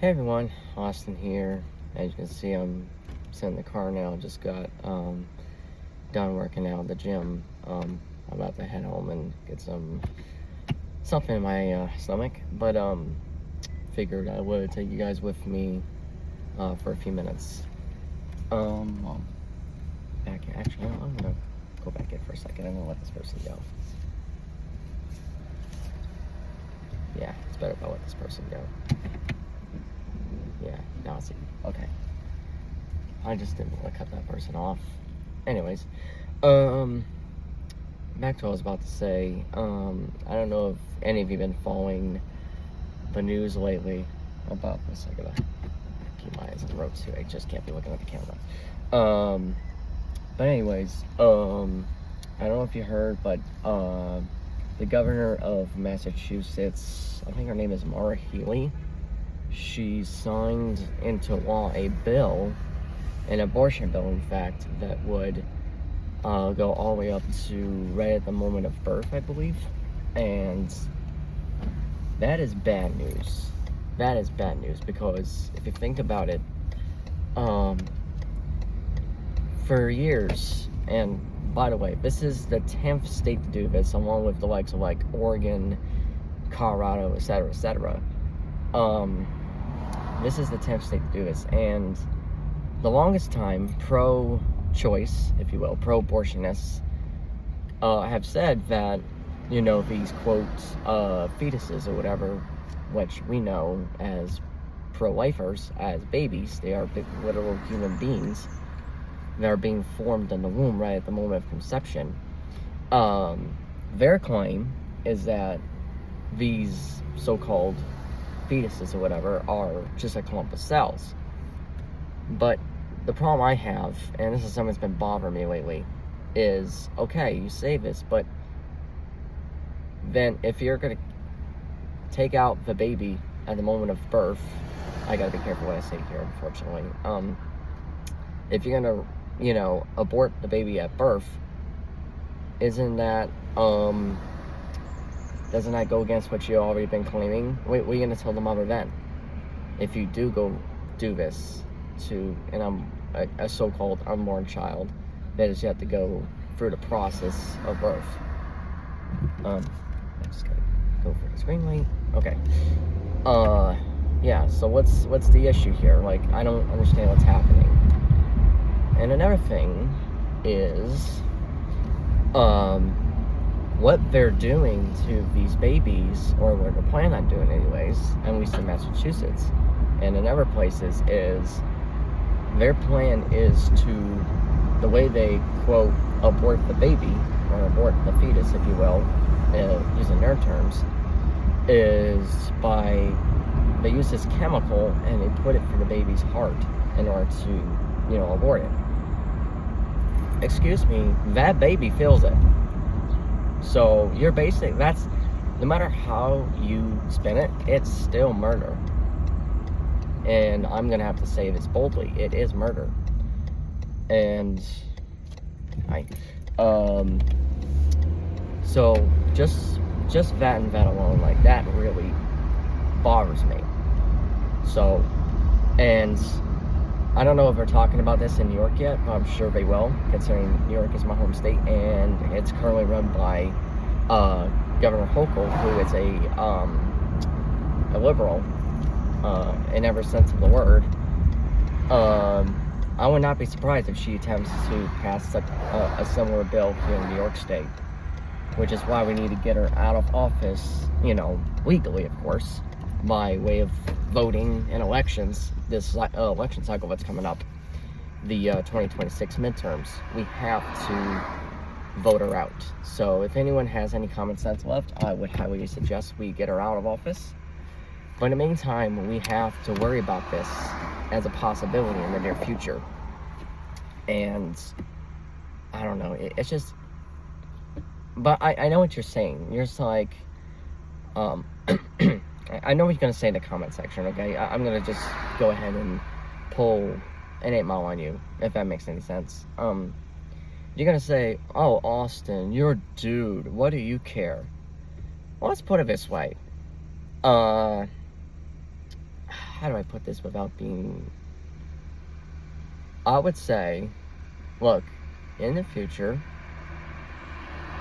Hey everyone, Austin here. As you can see, I'm sitting in the car now. Just got done working out at the gym. I'm about to head home and get something in my stomach. But figured I would take you guys with me for a few minutes. Well, back in. Actually, I'm gonna go back in for a second. I'm gonna let this person go. Yeah, it's better if I let this person go. Yeah, now it's okay. I just didn't want to cut that person off. Anyways, back to what I was about to say. I don't know if any of you have been following the news lately about this. I gotta keep my eyes on the road too. I just can't be looking at the camera. But anyways, I don't know if you heard, but the governor of Massachusetts, I think her name is Maura Healey, she signed into law a bill, an abortion bill, in fact, that would go all the way up to right at the moment of birth, I believe. And that is bad news. That is bad news because if you think about it, for years, and by the way, this is the 10th state to do this, along with the likes of like Oregon, Colorado, etc., etc. This is the 10th state to do this, and the longest time, pro-choice, if you will, pro-abortionists, have said that, these, quote, fetuses or whatever, which we know as pro-lifers, as babies, they are literal human beings that are being formed in the womb right at the moment of conception. Their claim is that these so-called fetuses or whatever are just a clump of cells. But the problem I have, and this is something that's been bothering me lately, is, okay, you say this, but then if you're going to take out the baby at the moment of birth, I gotta be careful what I say here, unfortunately. If you're going to, abort the baby at birth, isn't that, doesn't that go against what you've already been claiming? What are you going to tell the mother then? If you do go do this to a so-called unborn child that has yet to go through the process of birth. I just gotta go for the screen light. Okay. Yeah, so what's the issue here? Like, I don't understand what's happening. And another thing is, what they're doing to these babies, or what they're planning on doing anyways, at least in Massachusetts and in other places, is their plan is to, the way they, quote, abort the baby, or abort the fetus, if you will, using their terms, is by, they use this chemical and they put it through the baby's heart in order to, abort it. Excuse me, that baby feels it. So you're basically, that's, no matter how you spin it, it's still murder. And I'm gonna have to say this boldly, it is murder. And so just that and that alone, like, that really bothers me. So, and I don't know if they're talking about this in New York yet, but I'm sure they will, considering New York is my home state, and it's currently run by Governor Hochul, who is a liberal in every sense of the word. I would not be surprised if she attempts to pass a similar bill here in New York State, which is why we need to get her out of office, legally, of course, by way of voting in elections, this election cycle that's coming up, the 2026 midterms. We have to vote her out. So if anyone has any common sense left, I would highly suggest we get her out of office. But in the meantime, we have to worry about this as a possibility in the near future. And I don't know, it's just, but I know what you're saying. You're just like, I know what you're going to say in the comment section, okay? I'm going to just go ahead and pull an 8 Mile on you, if that makes any sense. You're going to say, oh, Austin, you're a dude. What do you care? Well, let's put it this way. how do I put this without being, I would say, look, in the future,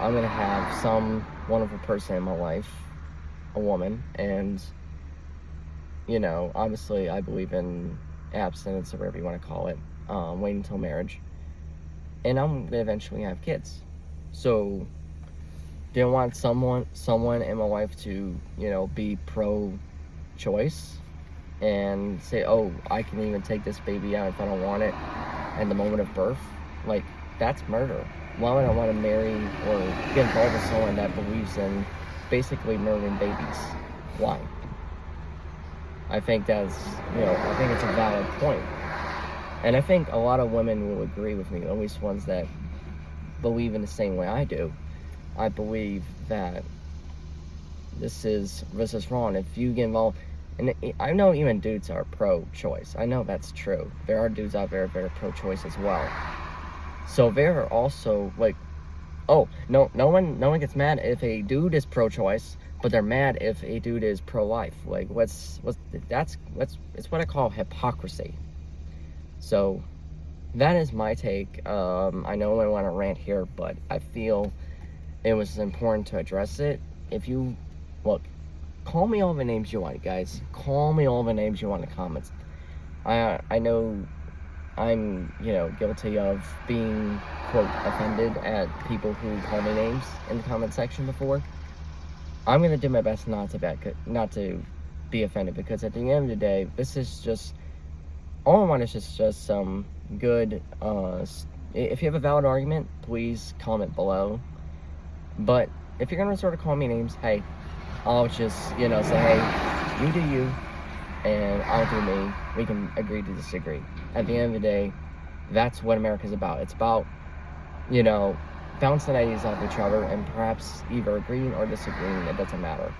I'm going to have some wonderful person in my life, a woman, and, you know, obviously I believe in abstinence or whatever you want to call it, waiting until marriage, and I'm going to eventually have kids. So, do I want someone in my life to, you know, be pro-choice and say, oh, I can even take this baby out if I don't want it at the moment of birth? Like, that's murder. Why would I want to marry or get involved with someone that believes in basically murdering babies? Why? I think that's, you know, I think it's a valid point. And I think a lot of women will agree with me, at least ones that believe in the same way I do. I believe that this is wrong. If you get involved, and I know even dudes are pro-choice. I know that's true. There are dudes out there that are pro-choice as well. So they're also like, oh, no one gets mad if a dude is pro-choice, but they're mad if a dude is pro-life. Like, it's what I call hypocrisy. So that is my take. I know I want to rant here, but I feel it was important to address it. If you look, call me all the names you want, guys. Call me all the names you want in the comments. I know I'm, you know, guilty of being, quote, offended at people who call me names in the comment section before. I'm going to do my best not to be offended, because at the end of the day, this is just, all I want is just some good, if you have a valid argument, please comment below. But if you're going to sort of call me names, hey, I'll just, you know, say, hey, you do you, and I'll do me. We can agree to disagree. At the end of the day, that's what America's about. It's about, you know, bouncing ideas off each other and perhaps either agreeing or disagreeing. It doesn't matter.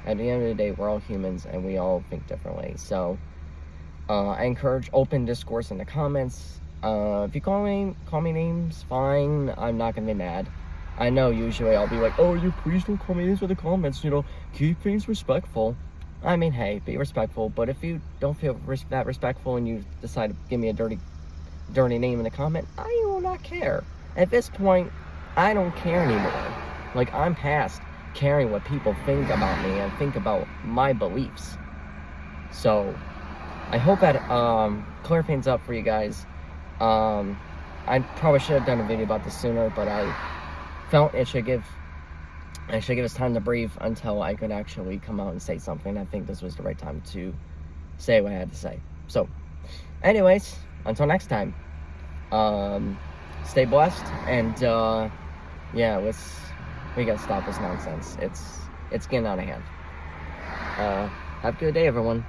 At the end of the day, we're all humans and we all think differently. So I encourage open discourse in the comments. If you call me names, fine. I'm not gonna be mad. I know usually I'll be like, oh, you please don't call me names in the comments. You know, keep things respectful. I mean, hey, be respectful, but if you don't feel that respectful and you decide to give me a dirty name in the comment, I will not care. At this point, I don't care anymore. Like, I'm past caring what people think about me and think about my beliefs. So, I hope that cleared things up for you guys. I probably should have done a video about this sooner, but I felt it should give us time to breathe until I could actually come out and say something. I think this was the right time to say what I had to say. So, anyways, until next time, stay blessed, and yeah, we gotta stop this nonsense. It's getting out of hand. Have a good day, everyone.